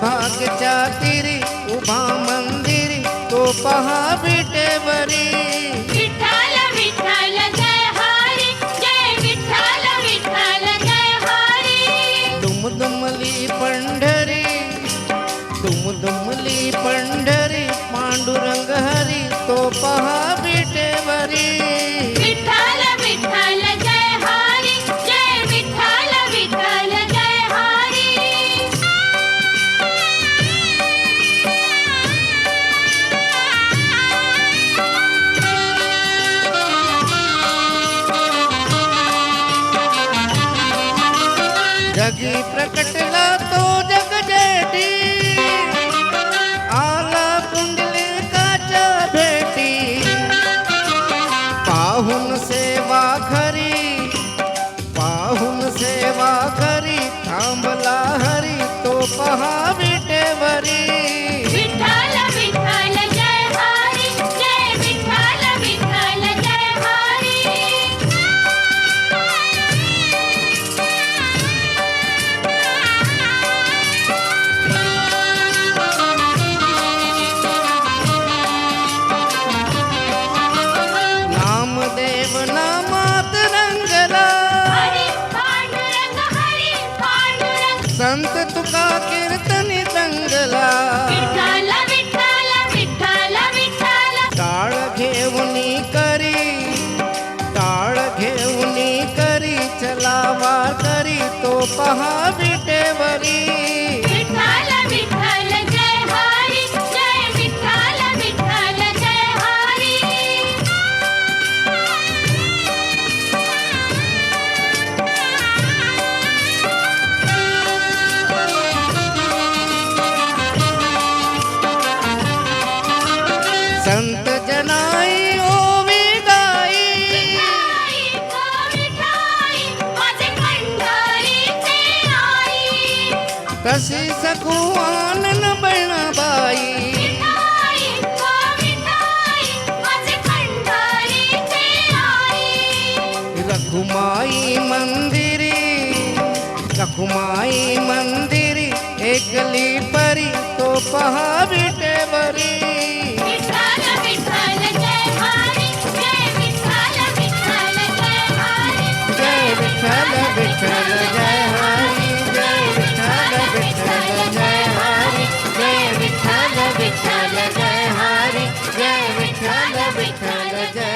भागच्या तिरी उभा मंदिरी तो पहा विटेवरी. विठ्ठल विठ्ठल जय हरी, जय विठ्ठल विठ्ठल जय हरी. दुमदुमली पंढरी, दुमदुमली पंढरी पांडुरंग हरी तो पहा विटेवरी. विठ्ठल विठ्ठल जय हरी, जय विठ्ठल विठ्ठल जय हरी. जगी प्रकटला तो जगजेठी आला पुंडलिकाच्या भेटी. पाहून सेवा खरी, पाहून सेवा खरी थांबला हरी तो पहा विटेवरी. विठ्ठल विठ्ठल जय हरी, जय विठ्ठल विठ्ठल जय हरी. नामदेव नामात रंगला हरी पांडुरंग, हरी पांडुरंग. संत तुका कीर्तनी दंगला. विठ्ठल विठ्ठल विठ्ठल विठ्ठल. टाळ घेऊनी करी, टाळ घेऊनी करी चलावा करी तो पहा विटेवरी. विठ्ठल विठ्ठल जय हरी, जय विठ्ठल विठ्ठल जय हरी. संत जनाई ओवी गाई विठाई गो विठाई, माझे पंढरीचे आई. तशी सखू आनन बहिणाबाई. विठाई गो विठाई, माझे पंढरीचे आई. रखुमाई मंदिरी, रखुमाई मंदिरी एकली परी तो पहा विटेवरी. विठ्ठल विठ्ठल जय हरी, जय विठ्ठल विठ्ठल जय हरी. जय विठ्ठल विठ्ठल जय हरी, जय विठ्ठल विठ्ठल जय हरी, जय विठ्ठल विठ्ठल जय हरी, जय विठ्ठल विठ्ठल जय